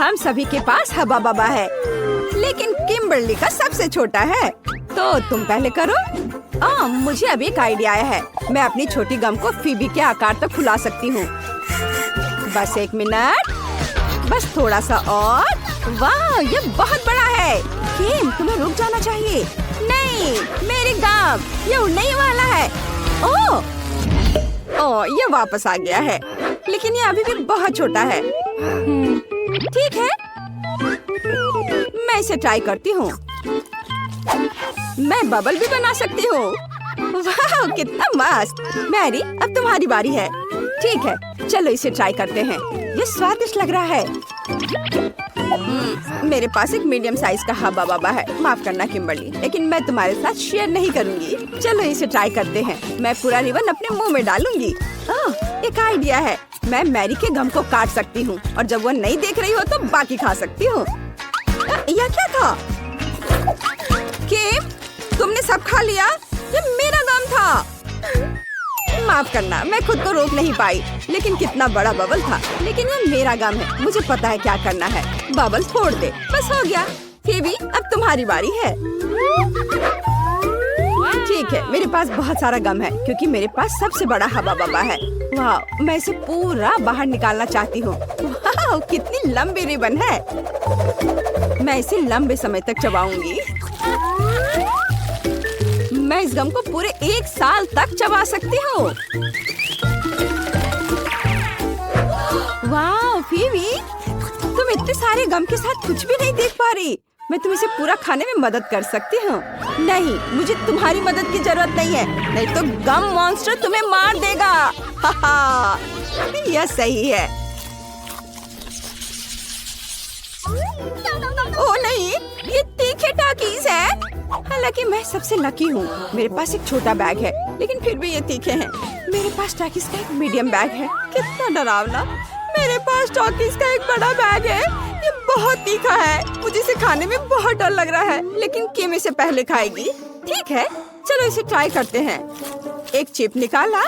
हम सभी के पास हब्बा बब्बा है, लेकिन किम्बर्ली का सबसे छोटा है। तो तुम पहले करो। मुझे अभी एक आइडिया आया है। मैं अपनी छोटी गम को फीबी के आकार तक फुला सकती हूँ। बस 1 मिनट, बस थोड़ा सा और। वाह, ये बहुत बड़ा है। किम, तुम्हें रुक जाना चाहिए। नहीं, मेरी गम, ये उड़ने ही वाला है। ओह, ये वापस आ गया है, लेकिन ये अभी भी बहुत छोटा है। ठीक है, मैं इसे ट्राई करती हूँ। मैं बबल भी बना सकती हूँ। वाह, कितना मस्त। मैरी, अब तुम्हारी बारी है। ठीक है, चलो इसे ट्राई करते हैं। ये स्वादिष्ट लग रहा है। मेरे पास एक मीडियम साइज का हब्बा बब्बा है। माफ करना किम्बर्ली, लेकिन मैं तुम्हारे साथ शेयर नहीं करूंगी। चलो इसे ट्राई करते हैं। मैं पूरा रिबन अपने मुंह में डालूंगी। एक आइडिया है। मैं मैरी के गम को काट सकती हूँ और जब वो नहीं देख रही हो तो बाकी खा सकती हूँ। यह क्या था? किम, तुमने सब खा लिया? ये मेरा गम था। माफ करना, मैं खुद को रोक नहीं पाई। लेकिन कितना बड़ा बबल था। लेकिन ये मेरा गम है, मुझे पता है क्या करना है। बबल फोड़ दे। बस हो गया। फीबी, अब तुम्हारी बारी है। ठीक है, मेरे पास बहुत सारा गम है क्योंकि मेरे पास सबसे बड़ा हब्बा बब्बा है। वाह, मैं इसे पूरा बाहर निकालना चाहती हूँ। वाह, कितनी लंबी रिबन है। मैं इसे लंबे समय तक चबाऊंगी। मैं इस गम को पूरे 1 साल तक चबा सकती हूँ। वाह फीबी, तुम इतने सारे गम के साथ कुछ भी नहीं देख पा रही। मैं तुम्हें इसे पूरा खाने में मदद कर सकती हूँ। नहीं, मुझे तुम्हारी मदद की जरूरत नहीं है, नहीं तो गम मॉन्स्टर तुम्हें मार देगा। हाहा, यह सही है। ओह नहीं, ये तीखे टाकीज है। हालांकि मैं सबसे लकी हूँ। मेरे पास एक छोटा बैग है, लेकिन फिर भी ये तीखे हैं। मेरे पास टाकीज का एक मीडियम बैग है। कितना डरावना। मेरे पास टाकीज का एक बड़ा बैग है। ये बहुत तीखा है। मुझे इसे खाने में बहुत डर लग रहा है, लेकिन किम इसे पहले खाएगी। ठीक है, चलो इसे ट्राई करते हैं। एक चिप निकाला।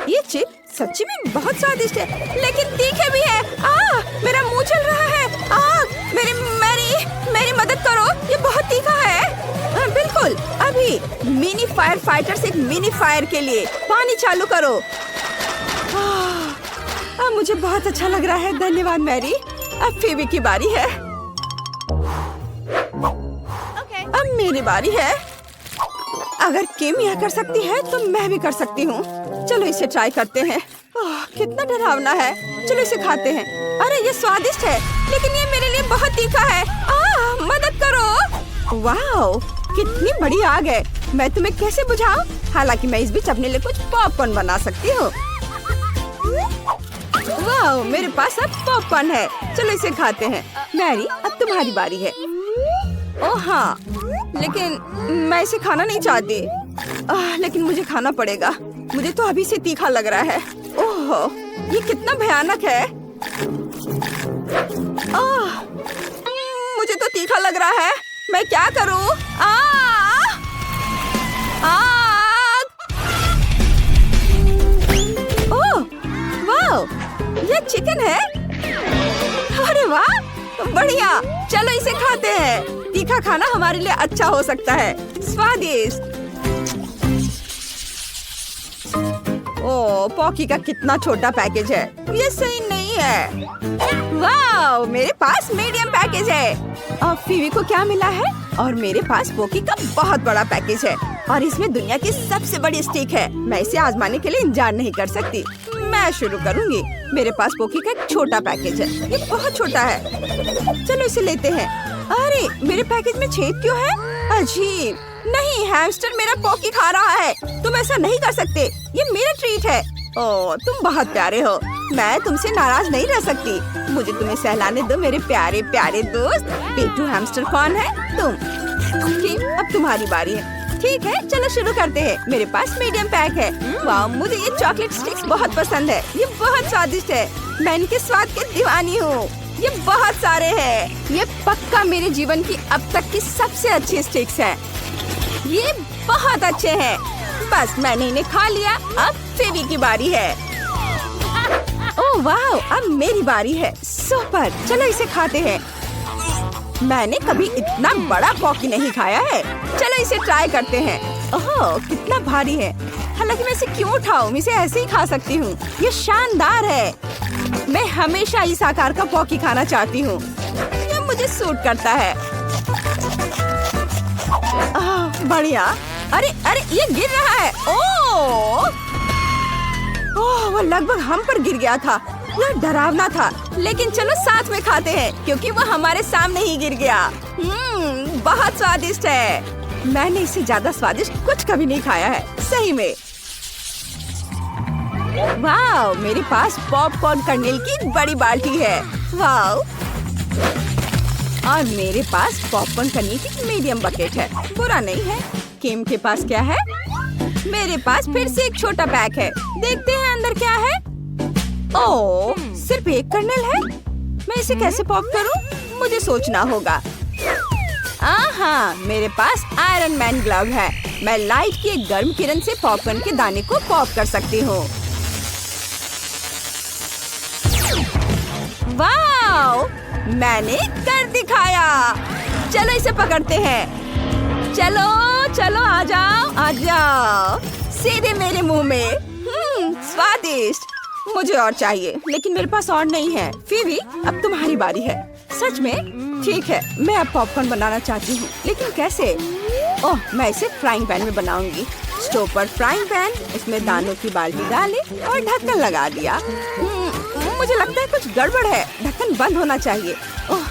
ये चिप सच्ची में बहुत स्वादिष्ट है, लेकिन तीखे भी है। मेरा मुंह चल रहा है। मेरी मदद करो, ये बहुत तीखा है। बिल्कुल, अभी मिनी फायर फाइटर्स एक मिनी फायर के लिए पानी चालू करो। मुझे बहुत अच्छा लग रहा है। धन्यवाद मैरी। अब फीबी की बारी है। अब मेरी बारी है। अगर किम यह कर सकती है तो मैं भी कर सकती हूँ। चलो इसे ट्राई करते हैं। कितना डरावना है। चलो इसे खाते हैं। अरे ये स्वादिष्ट है, लेकिन ये मेरे लिए बहुत तीखा है। मदद करो। वाह, कितनी बड़ी आग है। मैं तुम्हें कैसे बुझाऊं? हालांकि मैं इस बीच अपने लिए कुछ पॉपकॉर्न बना सकती हूँ। वाह, मेरे पास अब पॉपकॉर्न है। चलो इसे खाते हैं। मैरी, अब तुम्हारी बारी है। ओह हाँ, लेकिन मैं इसे खाना नहीं चाहती। लेकिन मुझे खाना पड़ेगा। मुझे तो अभी से तीखा लग रहा है। ओह, ये कितना भयानक है। मुझे तो तीखा लग रहा है। मैं क्या करूं? ओह, वाह, ये चिकन है। अरे वाह, बढ़िया। चलो इसे खाते हैं। तीखा खाना हमारे लिए अच्छा हो सकता है। स्वादिष्ट। ओह, पॉकी का कितना छोटा पैकेज है। ये सही नहीं है। वाह, मेरे पास मीडियम पैकेज है। और फीवी को क्या मिला है? और मेरे पास पोकी का बहुत बड़ा पैकेज है और इसमें दुनिया की सबसे बड़ी स्टिक है। मैं इसे आजमाने के लिए इंतजार नहीं कर सकती। मैं शुरू करूंगी। मेरे पास पोकी का एक छोटा पैकेज है। ये बहुत छोटा है। चलो इसे लेते हैं। अरे, मेरे पैकेज में छेद क्यों है? अजीब। नहीं, हैमस्टर मेरा पोकी खा रहा है। तुम ऐसा नहीं कर सकते। ये मेरा ट्रीट है। ओह, तुम बहुत प्यारे हो। मैं तुमसे नाराज नहीं रह सकती। मुझे तुम्हें सहलाने दो मेरे प्यारे प्यारे दोस्त। पेटू हैमस्टर कौन है? तुम। ठीक, अब तुम्हारी बारी है। ठीक है, चलो शुरू करते हैं। मेरे पास मीडियम पैक है। वाह, मुझे ये चॉकलेट स्टिक्स बहुत पसंद है। ये बहुत स्वादिष्ट है। मैं इनके स्वाद की दीवानी हूँ। ये बहुत सारे हैं। ये पक्का मेरे जीवन की अब तक की सबसे अच्छी स्टिक्स है। ये बहुत अच्छे हैं। बस मैंने इन्हें खा लिया। अब फेवी की बारी है। ओह वाह, अब मेरी बारी है। सुपर, चलो इसे खाते हैं। मैंने कभी इतना बड़ा पॉकी नहीं खाया है। चलो इसे ट्राई करते हैं। ओह, कितना भारी है। हालांकि मैं इसे क्यों उठाऊं, इसे ऐसे ही खा सकती हूँ। ये शानदार है। मैं हमेशा इस आकार का पॉकी खाना चाहती हूँ। ये मुझे सूट करता है। बढ़िया। अरे अरे, ये गिर रहा है। ओह, वो लगभग हम पर गिर गया था। यह डरावना था, लेकिन चलो साथ में खाते हैं क्योंकि वो हमारे सामने ही गिर गया। बहुत स्वादिष्ट है। मैंने इससे ज्यादा स्वादिष्ट कुछ कभी नहीं खाया है, सही में। वाह, मेरे पास पॉपकॉर्न कर्नेल की बड़ी बाल्टी है। वाह, और मेरे पास पॉपकॉर्न कर्नेल की मीडियम बकेट है। बुरा नहीं है। किम के पास क्या है? मेरे पास फिर से एक छोटा पैक है। देखते हैं अंदर क्या है। ओह, सिर्फ एक कर्नेल है। मैं इसे कैसे पॉप करूं? मुझे सोचना होगा। हाँ, मेरे पास आयरन मैन ग्लव है। मैं लाइट की एक गर्म किरण से पॉपकॉर्न के दाने को पॉप कर सकती हूँ। वाह, मैंने कर दिखाया। चलो इसे पकड़ते हैं। चलो चलो, आ जाओ आ जाओ, सीधे मेरे मुंह में। स्वादिष्ट। मुझे और चाहिए, लेकिन मेरे पास और नहीं है। फीवी, अब तुम्हारी बारी है। सच में? ठीक है, मैं अब पॉपकॉर्न बनाना चाहती हूँ, लेकिन कैसे? ओह, मैं इसे फ्राइंग पैन में बनाऊंगी। स्टोव पर फ्राइंग पैन, इसमें दानों की बाल्टी डाली और ढक्कन लगा दिया। मुझे लगता है कुछ गड़बड़ है। ढक्कन बंद होना चाहिए। ओह,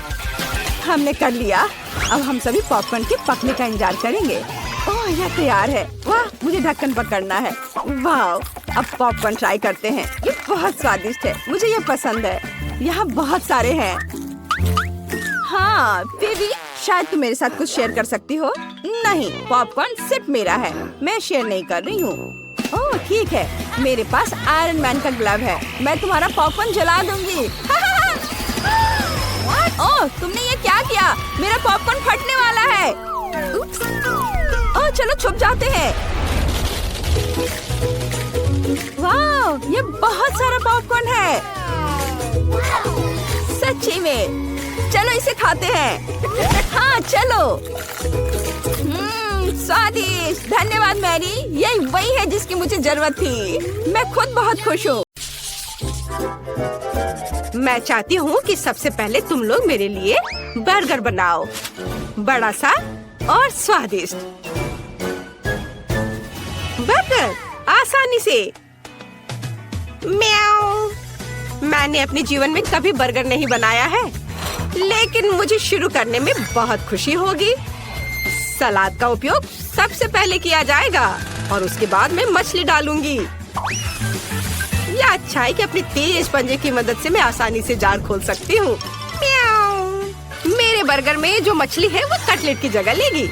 हमने कर लिया। अब हम सभी पॉपकॉर्न के पकने का इंतजार करेंगे। ओह, यह तैयार है। वाह, मुझे ढक्कन पकड़ना है। वाह, अब पॉपकॉर्न ट्राई करते हैं। ये बहुत स्वादिष्ट है, मुझे ये पसंद है। यहाँ बहुत सारे हैं। हाँ, फिर शायद तुम मेरे साथ कुछ शेयर कर सकती हो। नहीं, पॉपकॉर्न सिर्फ मेरा है, मैं शेयर नहीं कर रही हूँ। ओह, ठीक है, मेरे पास आयरन मैन का ग्लव है। मैं तुम्हारा पॉपकॉर्न जला दूंगी। ओह, तुमने ये क्या किया? मेरा पॉपकॉर्न फटने वाला है। ओह, चलो छुप जाते हैं। वाह, ये बहुत सारा पॉपकॉर्न है। सच्ची में। चलो इसे खाते हैं। हाँ, चलो। स्वादिष्ट। धन्यवाद मैरी, यही वही है जिसकी मुझे जरूरत थी। मैं खुद बहुत खुश हूँ। मैं चाहती हूँ कि सबसे पहले तुम लोग मेरे लिए बर्गर बनाओ, बड़ा सा और स्वादिष्ट। बर्गर आसानी से। म्याऊ। मैंने अपने जीवन में कभी बर्गर नहीं बनाया है, लेकिन मुझे शुरू करने में बहुत खुशी होगी। सलाद का उपयोग सबसे पहले किया जाएगा और उसके बाद मैं मछली डालूंगी। यह अच्छा है कि अपनी तेज पंजे की मदद से मैं आसानी से जार खोल सकती हूँ। मेरे बर्गर में जो मछली है वो कटलेट की जगह लेगी।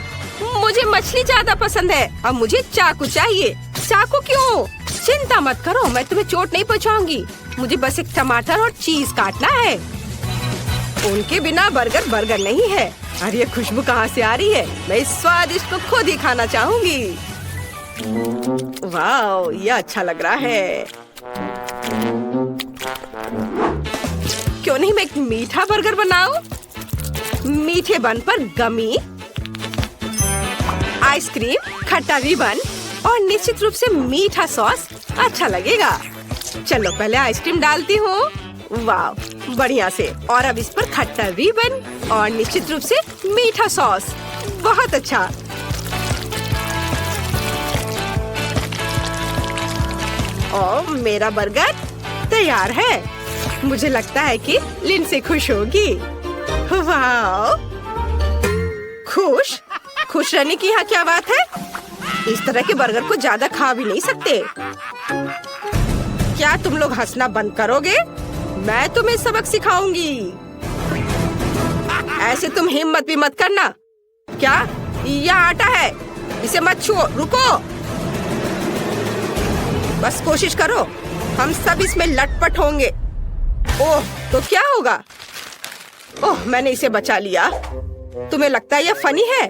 मुझे मछली ज्यादा पसंद है। अब मुझे चाकू चाहिए। चाकू क्यों? चिंता मत करो, मैं तुम्हें चोट नहीं पहुँचाऊंगी। मुझे बस एक टमाटर और चीज काटना है। उनके बिना बर्गर बर्गर नहीं है। अरे ये खुशबू कहाँ से आ रही है? मैं इस स्वादिष्ट को खुद ही खाना चाहूंगी। वाह, ये अच्छा लग रहा है। क्यों नहीं मैं एक मीठा बर्गर बनाऊं? मीठे बन पर गमी, आइसक्रीम, खट्टा रिबन और निश्चित रूप से मीठा सॉस अच्छा लगेगा। चलो पहले आइसक्रीम डालती हूँ। वाह, बढ़िया से। और अब इस पर खट्टा रिबन और निश्चित रूप से मीठा सॉस। बहुत अच्छा। और मेरा बर्गर तैयार है। मुझे लगता है कि लिंडसे खुश होगी। वाह, खुश खुश रहने की यहाँ क्या बात है? इस तरह के बर्गर को ज्यादा खा भी नहीं सकते। क्या तुम लोग हंसना बंद करोगे? मैं तुम्हें सबक सिखाऊंगी। ऐसे तुम हिम्मत भी मत करना। क्या? यह आटा है, इसे मत छुओ। रुको, बस कोशिश करो। हम सब इसमें लटपट होंगे। ओह, तो क्या होगा? ओह, मैंने इसे बचा लिया। तुम्हें लगता है यह फनी है?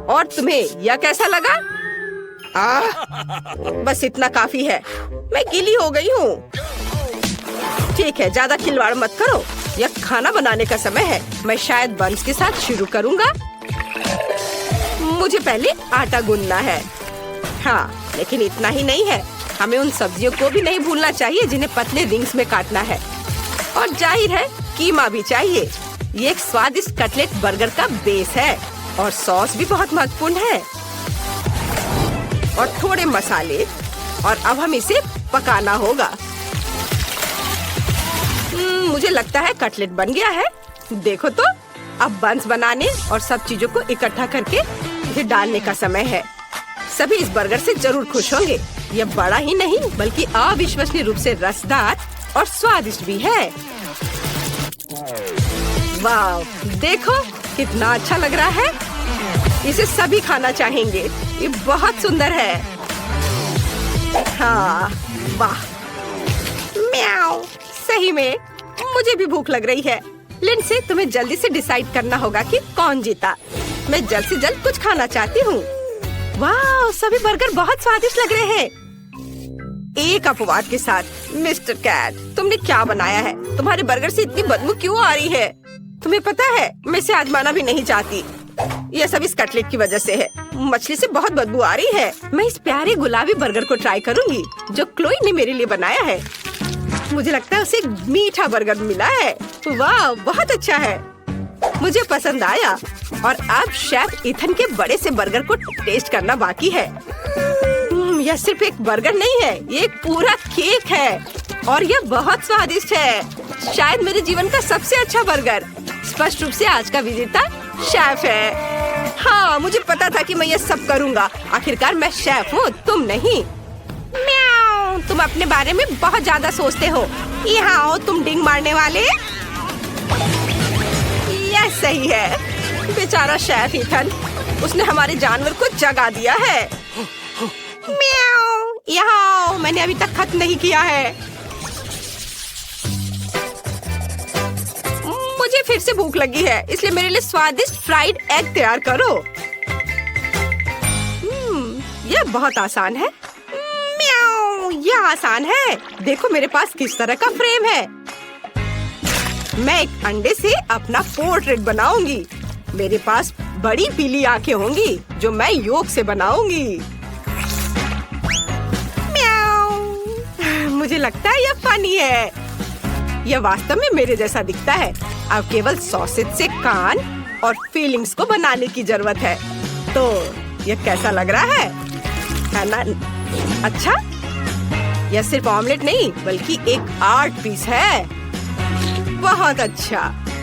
और तुम्हें यह कैसा लगा? बस इतना काफी है। मैं गीली हो गई हूँ। ठीक है, ज्यादा खिलवाड़ मत करो। यह खाना बनाने का समय है। मैं शायद बंस के साथ शुरू करूँगा। मुझे पहले आटा गूंदना है। हाँ, लेकिन इतना ही नहीं है, हमें उन सब्जियों को भी नहीं भूलना चाहिए जिन्हें पतले रिंग्स में काटना है। और जाहिर है कीमा भी चाहिए। ये एक स्वादिष्ट कटलेट बर्गर का बेस है और सॉस भी बहुत महत्वपूर्ण है। और थोड़े मसाले, और अब हम इसे पकाना होगा। मुझे लगता है कटलेट बन गया है। देखो तो, अब बंस बनाने और सब चीजों को इकट्ठा करके इसे डालने का समय है। सभी इस बर्गर से जरूर खुश होंगे। यह बड़ा ही नहीं बल्कि अविश्वसनीय रूप से रसदार और स्वादिष्ट भी है। वाह, देखो कितना अच्छा लग रहा है। इसे सभी खाना चाहेंगे। ये बहुत सुंदर है। हाँ, वाह, म्याऊ। सही में मुझे भी भूख लग रही है। लिंडसे, तुम्हें जल्दी से डिसाइड करना होगा कि कौन जीता। मैं जल्द से जल्द कुछ खाना चाहती हूँ। वाह, सभी बर्गर बहुत स्वादिष्ट लग रहे हैं। एक अपवाद के साथ। मिस्टर कैट, तुमने क्या बनाया है? तुम्हारे बर्गर से इतनी बदबू क्यों आ रही है? तुम्हें पता है, मैं इसे आजमाना भी नहीं चाहती। यह सब इस कटलेट की वजह से है। मछली से बहुत बदबू आ रही है। मैं इस प्यारे गुलाबी बर्गर को ट्राई करूंगी जो क्लोई ने मेरे लिए बनाया है। मुझे लगता है उसे एक मीठा बर्गर मिला है। वाह, बहुत अच्छा है, मुझे पसंद आया। और अब शेफ इथन के बड़े से बर्गर को टेस्ट करना बाकी है। यह सिर्फ एक बर्गर नहीं है, ये एक पूरा केक है और यह बहुत स्वादिष्ट है। शायद मेरे जीवन का सबसे अच्छा बर्गर। स्पष्ट रूप से आज का विजेता शेफ है। हाँ, मुझे पता था कि मैं ये सब करूँगा। आखिरकार मैं शेफ हूँ, तुम नहीं। म्याऊ, तुम अपने बारे में बहुत ज्यादा सोचते हो। यहाँ आओ तुम डिंग मारने वाले। यह सही है। बेचारा शेफ इथन, उसने हमारे जानवर को जगा दिया है। म्याऊ, यहाँ आओ, मैंने अभी तक खत्म नहीं किया है। मुझे फिर से भूख लगी है, इसलिए मेरे लिए स्वादिष्ट फ्राइड एग तैयार करो। यह बहुत आसान है। म्याऊ, यह आसान है। देखो मेरे पास किस तरह का फ्रेम है। मैं एक अंडे से अपना पोर्ट्रेट बनाऊंगी। मेरे पास बड़ी पीली आंखें होंगी जो मैं योग से बनाऊंगी। म्याऊ, मुझे लगता है यह फनी है। यह वास्तव में मेरे जैसा दिखता है। अब केवल सॉसेज से कान और फीलिंग्स को बनाने की जरूरत है। तो यह कैसा लग रहा है ना? अच्छा, यह सिर्फ ऑमलेट नहीं बल्कि एक आर्ट पीस है। बहुत अच्छा,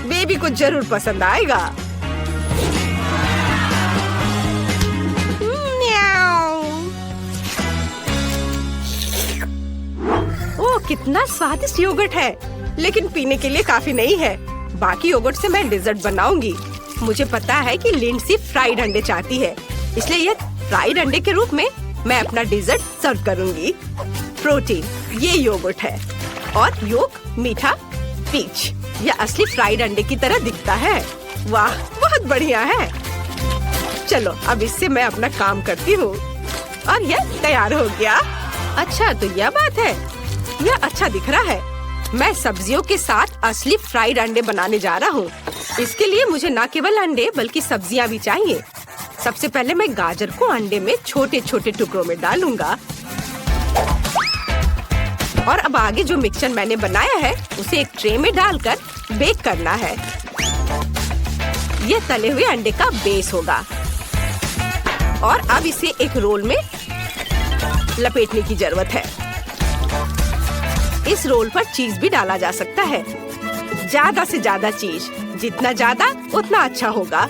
बेबी को जरूर पसंद आएगा। ओह, कितना स्वादिष्ट योगर्ट है, लेकिन पीने के लिए काफी नहीं है। बाकी योगर्ट से मैं डेजर्ट बनाऊंगी। मुझे पता है कि लिंडसी फ्राइड अंडे चाहती है, इसलिए यह फ्राइड अंडे के रूप में मैं अपना डेजर्ट सर्व करूंगी। प्रोटीन, ये योगर्ट है और योग मीठा पीच। यह असली फ्राइड अंडे की तरह दिखता है। वाह, बहुत बढ़िया है। चलो, अब इससे मैं अपना काम करती हूँ और यह तैयार हो गया। अच्छा, तो यह बात है। यह अच्छा दिख रहा है। मैं सब्जियों के साथ असली फ्राइड अंडे बनाने जा रहा हूँ। इसके लिए मुझे न केवल अंडे बल्कि सब्जियाँ भी चाहिए। सबसे पहले मैं गाजर को अंडे में छोटे छोटे टुकड़ों में डालूंगा। और अब आगे जो मिक्सचर मैंने बनाया है उसे एक ट्रे में डालकर बेक करना है। यह तले हुए अंडे का बेस होगा। और अब इसे एक रोल में लपेटने की जरूरत है। इस रोल पर चीज भी डाला जा सकता है। ज्यादा से ज्यादा चीज, जितना ज्यादा उतना अच्छा होगा।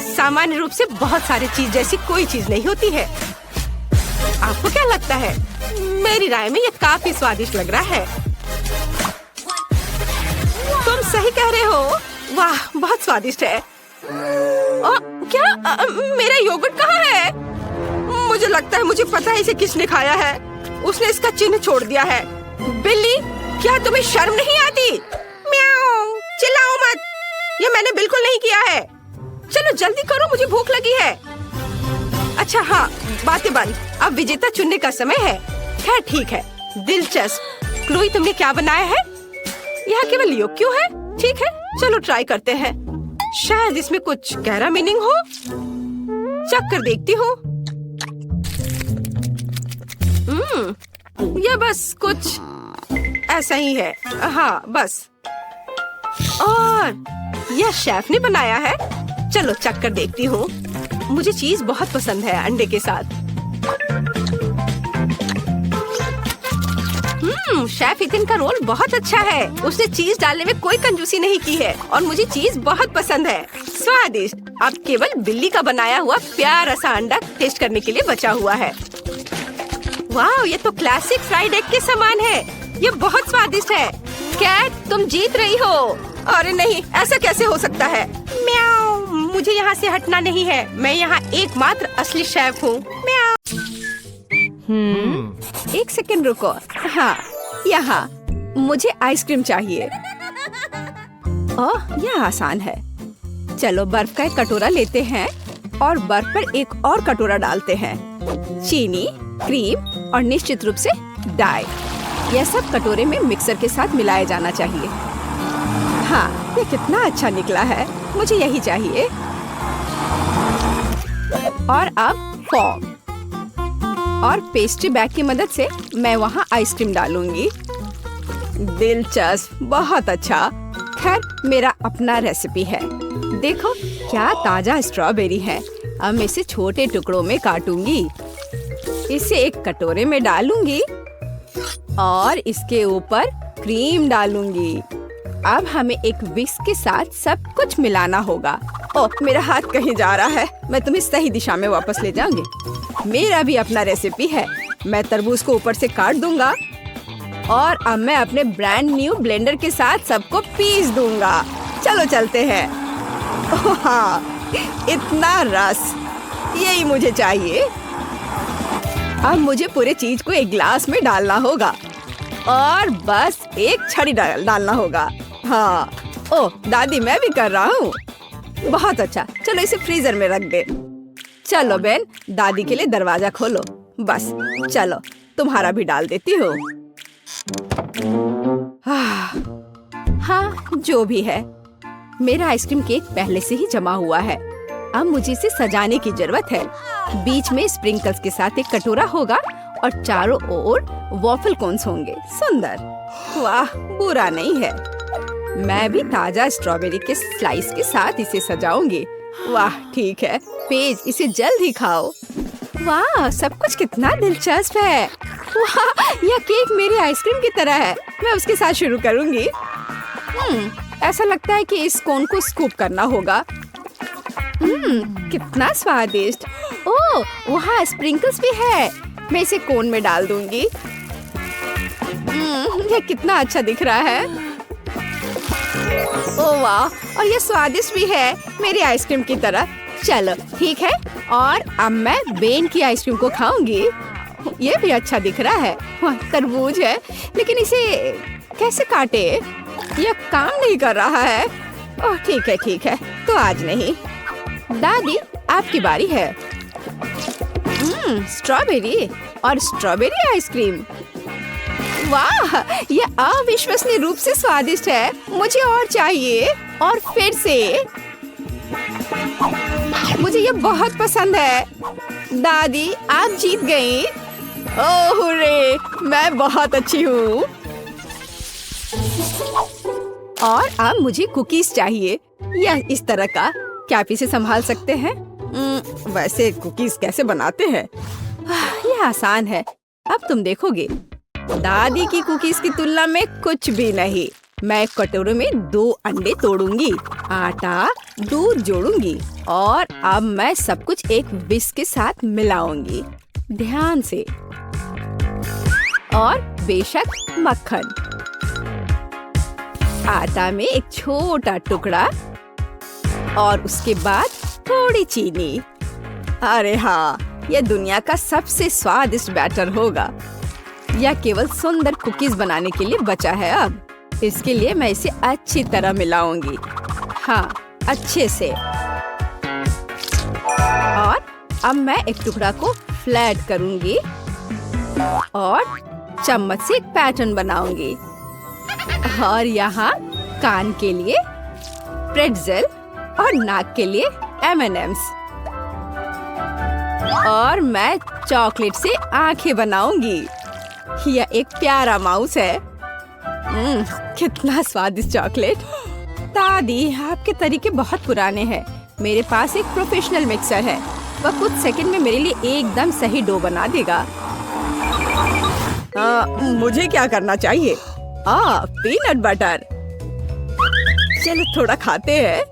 सामान्य रूप से बहुत सारी चीज जैसी कोई चीज नहीं होती है। आपको क्या लगता है? मेरी राय में यह काफी स्वादिष्ट लग रहा है। तुम सही कह रहे हो। वाह, बहुत स्वादिष्ट है। क्या मेरा योगर्ट कहाँ है? मुझे लगता है मुझे पता है इसे किसने खाया है। उसने इसका चिन्ह छोड़ दिया है। बिल्ली, क्या तुम्हें शर्म नहीं आती? म्याऊ, चिल्लाओ मत। ये मैंने बिल्कुल नहीं किया है। चलो जल्दी करो, मुझे भूख लगी है। अच्छा हाँ, बातें बंद। अब विजेता चुनने का समय है। खैर ठीक है, दिलचस्प। क्लोई, तुमने क्या बनाया है? यहाँ केवल योग क्यों है? ठीक है, चलो ट्राई करते हैं। शायद इसमें कुछ गहरा मीनिंग हो। चख कर देखती हूँ। यह बस कुछ ऐसा ही है। हाँ बस। और यह शेफ ने बनाया है। चलो चख कर देखती हूँ। मुझे चीज बहुत पसंद है अंडे के साथ। शेफ इथिन का रोल बहुत अच्छा है। उसने चीज डालने में कोई कंजूसी नहीं की है और मुझे चीज बहुत पसंद है। स्वादिष्ट। अब केवल बिल्ली का बनाया हुआ प्यारा सा अंडा टेस्ट करने के लिए बचा हुआ है। वाह, ये तो क्लासिक फ्राइड एग के समान है। ये बहुत स्वादिष्ट है। कैट, तुम जीत रही हो। अरे नहीं, ऐसा कैसे हो सकता है? म्याऊ, मुझे यहाँ से हटना नहीं है। मैं यहाँ एकमात्र असली शेफ हूँ। म्याऊ। एक सेकंड रुको। हाँ, यहाँ मुझे आइसक्रीम चाहिए। ओह, यह आसान है। चलो बर्फ का एक कटोरा लेते हैं और बर्फ पर एक और कटोरा डालते हैं। चीनी, क्रीम और निश्चित रूप से डाई। यह सब कटोरे में मिक्सर के साथ मिलाया जाना चाहिए। हाँ, ये कितना अच्छा निकला है। मुझे यही चाहिए। और अब फॉर्म और पेस्ट्री बैग की मदद से मैं वहाँ आइसक्रीम डालूंगी। दिलचस्प, बहुत अच्छा। खैर, मेरा अपना रेसिपी है। देखो क्या ताजा स्ट्रॉबेरी है। अब मैं इसे छोटे टुकड़ों में काटूंगी। इसे एक कटोरे में डालूंगी और इसके ऊपर क्रीम डालूंगी। अब हमें एक विस्क के साथ सब कुछ मिलाना होगा। ओह, मेरा हाथ कहीं जा रहा है। मैं तुम्हें सही दिशा में वापस ले जाऊंगी। मेरा भी अपना रेसिपी है। मैं तरबूज को ऊपर से काट दूंगा और अब मैं अपने ब्रांड न्यू ब्लेंडर के साथ सबको पीस दूंगा। चलो चलते हैं। ओह हाँ, इतना रस, यही मुझे चाहिए। अब मुझे पूरे चीज को एक ग्लास में डालना होगा और बस एक छड़ी डालना होगा। हाँ, ओह दादी, मैं भी कर रहा हूँ। बहुत अच्छा, चलो इसे फ्रीजर में रख दे। चलो बेन, दादी के लिए दरवाजा खोलो। बस चलो, तुम्हारा भी डाल देती हूँ। हाँ, जो भी है, मेरा आइसक्रीम केक पहले से ही जमा हुआ है। अब मुझे इसे सजाने की जरूरत है। बीच में स्प्रिंकल्स के साथ एक कटोरा होगा और चारों ओर वॉफल कोन्स होंगे। सुंदर। वाह, बुरा नहीं है। मैं भी ताजा स्ट्रॉबेरी के स्लाइस के साथ इसे सजाऊंगी। वाह, ठीक है। पेज, इसे जल्द ही खाओ। वाह, सब कुछ कितना दिलचस्प है। वाह, यह केक मेरी आइसक्रीम की तरह है। मैं उसके साथ शुरू करूंगी। ऐसा लगता है कि इस कोन को स्कूप करना होगा। कितना स्वादिष्ट। ओह, वहाँ स्प्रिंकल्स भी है। मैं इसे कोन में डाल दूंगी। यह कितना अच्छा दिख रहा है। ओह वाह, और यह स्वादिष्ट भी है, मेरी आइसक्रीम की तरह। चलो ठीक है, और अब मैं बेन की आइसक्रीम को खाऊंगी। ये भी अच्छा दिख रहा है। तरबूज है, लेकिन इसे कैसे काटे? यह काम नहीं कर रहा है। ओह ठीक है, तो आज नहीं। दादी, आपकी बारी है। स्ट्रॉबेरी और स्ट्रॉबेरी आइसक्रीम। वाह, यह अविश्वसनीय रूप से स्वादिष्ट है। मुझे और चाहिए, और फिर से। मुझे यह बहुत पसंद है। दादी, आप जीत गई। ओह रे, मैं बहुत अच्छी हूँ। और अब मुझे कुकीज चाहिए, या इस तरह का। क्या आप इसे संभाल सकते हैं? वैसे कुकीज कैसे बनाते हैं? यह आसान है, अब तुम देखोगे। दादी की कुकीज की तुलना में कुछ भी नहीं। मैं एक कटोरे में 2 अंडे तोड़ूंगी, आटा, दूध जोड़ूंगी और अब मैं सब कुछ एक विस्क के साथ मिलाऊंगी, ध्यान से। और बेशक मक्खन। आटा में एक छोटा टुकड़ा और उसके बाद थोड़ी चीनी। अरे हाँ, यह दुनिया का सबसे स्वादिष्ट बैटर होगा। यह केवल सुंदर कुकीज बनाने के लिए बचा है। अब इसके लिए मैं इसे अच्छी तरह मिलाऊंगी। हाँ, अच्छे से। और अब मैं एक टुकड़ा को फ्लैट करूंगी और चम्मच से एक पैटर्न बनाऊंगी और यहाँ कान के लिए प्रेट्ज़ेल और नाक के लिए M&Ms। और मैं चॉकलेट से आंखें बनाऊंगी। यह एक प्यारा माउस है। कितना स्वादिष्ट चॉकलेट। दादी, आपके तरीके बहुत पुराने हैं। मेरे पास एक प्रोफेशनल मिक्सर है। वह कुछ सेकंड में मेरे लिए एकदम सही डो बना देगा। मुझे क्या करना चाहिए? Peanut butter. चलो थोड़ा खाते हैं।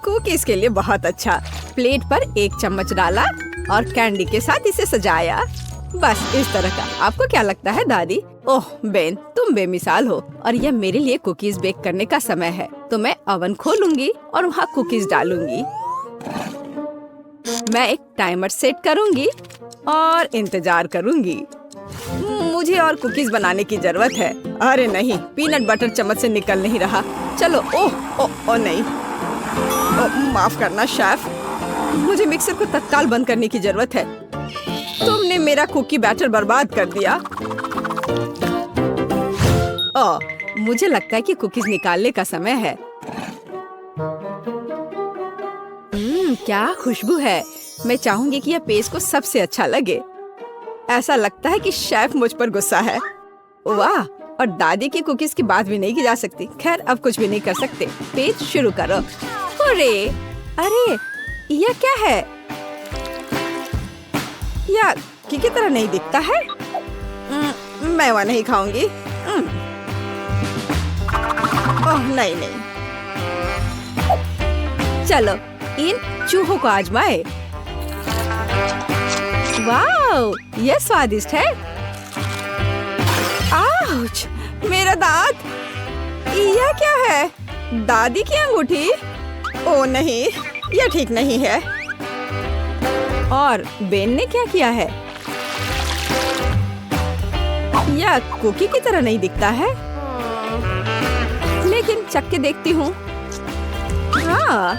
कुकीज के लिए बहुत अच्छा। प्लेट पर एक चम्मच डाला और कैंडी के साथ इसे सजाया। बस इस तरह का। आपको क्या लगता है दादी? ओह बेन, तुम बेमिसाल हो। और यह मेरे लिए कुकीज बेक करने का समय है, तो मैं ओवन खोलूंगी और वहाँ कुकीज डालूंगी। मैं एक टाइमर सेट करूंगी और इंतजार करूंगी। मुझे और कुकीज बनाने की जरूरत है। अरे नहीं, पीनट बटर चम्मच से निकल नहीं रहा। चलो, ओह नहीं। माफ करना शेफ, मुझे मिक्सर को तत्काल बंद करने की जरूरत है। तुमने मेरा कुकी बैटर बर्बाद कर दिया। मुझे लगता है कि कुकीज निकालने का समय है। क्या खुशबू है। मैं चाहूंगी कि यह पेस्ट को सबसे अच्छा लगे। ऐसा लगता है कि शेफ मुझ पर गुस्सा है। वाह, और दादी की कुकीज की बात भी नहीं की जा सकती। खैर, अब कुछ भी नहीं कर सकते। पेस्ट शुरू करो। अरे यह क्या है? यह की तरह नहीं दिखता है। मैं वह नहीं खाऊंगी। ओह नहीं। चलो इन चूहों को आजमाए। वाह, यह स्वादिष्ट है। आउच, मेरा दांत। यह क्या है? दादी की अंगूठी? ओह नहीं, यह ठीक नहीं है। और बेन ने क्या किया है? यह कुकी की तरह नहीं दिखता है, लेकिन चख के देखती हूँ। हाँ,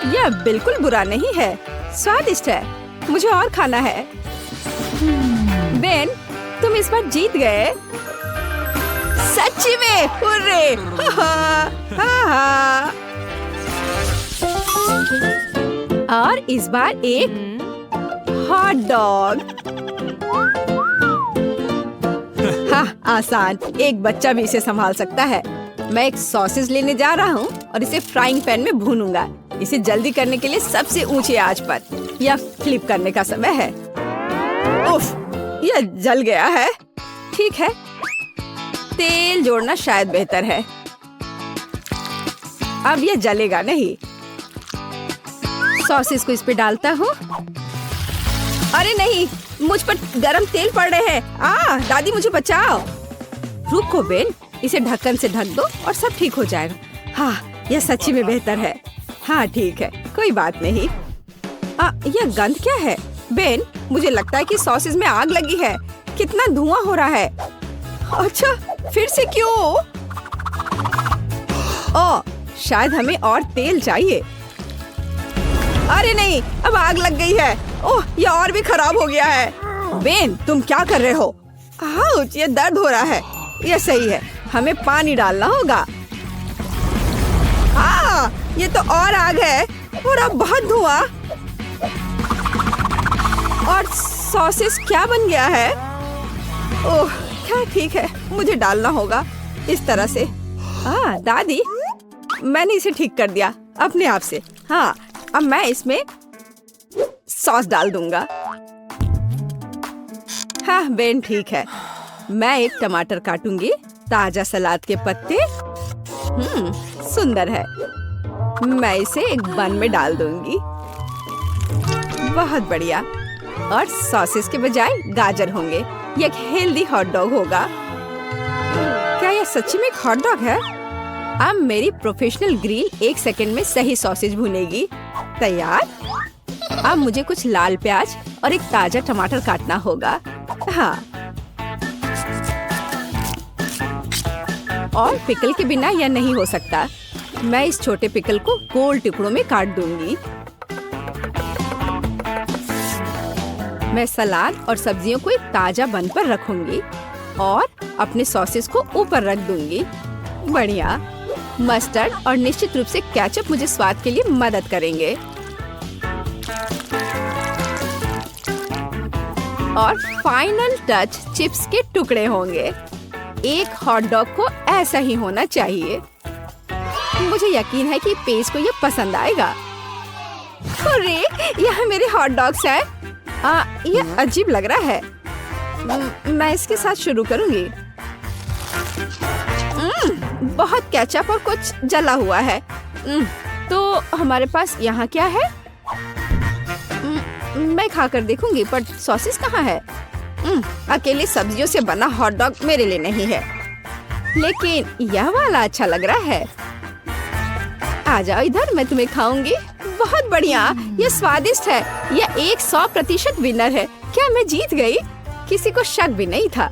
यह बिल्कुल बुरा नहीं है, स्वादिष्ट है। मुझे और खाना है। बेन, तुम इस बार जीत गए। सच्ची में, हुर्रे! और इस बार एक हॉट डॉग। हाँ, आसान। एक बच्चा भी इसे संभाल सकता है। मैं एक सॉसेज लेने जा रहा हूँ और इसे फ्राइंग पैन में भूनूंगा। इसे जल्दी करने के लिए सबसे ऊंची आंच पर या फ्लिप करने का समय है। उफ, यह जल गया है। ठीक है, तेल जोड़ना शायद बेहतर है। अब यह जलेगा नहीं। सॉसेस को इस पे डालता हूँ। अरे नहीं, मुझ पर गरम तेल पड़ रहे हैं। दादी मुझे बचाओ। रुको बेन, इसे ढक्कन से ढक दो और सब ठीक हो जाएगा। हाँ, यह सच्ची में बेहतर है। हाँ ठीक है, कोई बात नहीं। यह गंध क्या है? बेन, मुझे लगता है कि सॉसेज में आग लगी है। कितना धुआं हो रहा है। अच्छा, फिर से क्यों? शायद हमें और तेल चाहिए। अरे नहीं, अब आग लग गई है। ओह, यह और भी खराब हो गया है। बेन, तुम क्या कर रहे हो? आउच, ये दर्द हो रहा है। यह सही है, हमें पानी डालना होगा। ये तो और आग है और अब बहुत धुआं। और सॉसेस क्या बन गया है? ओह, क्या ठीक है, मुझे डालना होगा इस तरह से। दादी, मैंने इसे ठीक कर दिया अपने आप से। हाँ, अब मैं इसमें सॉस डाल दूंगा। हाँ बेन, ठीक है। मैं एक टमाटर काटूंगी। ताजा सलाद के पत्ते। सुंदर है। मैं इसे एक बन में डाल दूंगी। बहुत बढ़िया। और सॉसेस के बजाय गाजर होंगे। ये एक हेल्दी हॉट डॉग होगा। क्या यह सच्ची में एक हॉट डॉग है? अब मेरी प्रोफेशनल ग्रिल 1 सेकंड में सही सॉसेज भुनेगी। तैयार। अब मुझे कुछ लाल प्याज और एक ताजा टमाटर काटना होगा। हाँ, और पिकल के बिना यह नहीं हो सकता। मैं इस छोटे पिकल को गोल टुकड़ों में काट दूंगी। मैं सलाद और सब्जियों को एक ताजा बन पर रखूंगी और अपने सॉसेस को ऊपर रख दूंगी। बढ़िया। मस्टर्ड और निश्चित रूप से केचप मुझे स्वाद के लिए मदद करेंगे। और फाइनल टच चिप्स के टुकड़े होंगे। एक हॉट डॉग को ऐसा ही होना चाहिए। मुझे यकीन है कि पेज को यह पसंद आएगा। अरे, यह मेरे हॉट डॉग्स हैं। यह अजीब लग रहा है। मैं इसके साथ शुरू करूंगी। बहुत केचप और कुछ जला हुआ है। तो हमारे पास यहाँ क्या है? मैं खाकर देखूंगी, पर सॉसेस कहाँ है? अकेली सब्जियों से बना हॉट डॉग मेरे लिए नहीं है, लेकिन यह वाला अच्छा लग रहा है। आ जाओ इधर, मैं तुम्हें खाऊंगी। बहुत बढ़िया, यह स्वादिष्ट है। यह 100% विनर है। क्या मैं जीत गई? किसी को शक भी नहीं था।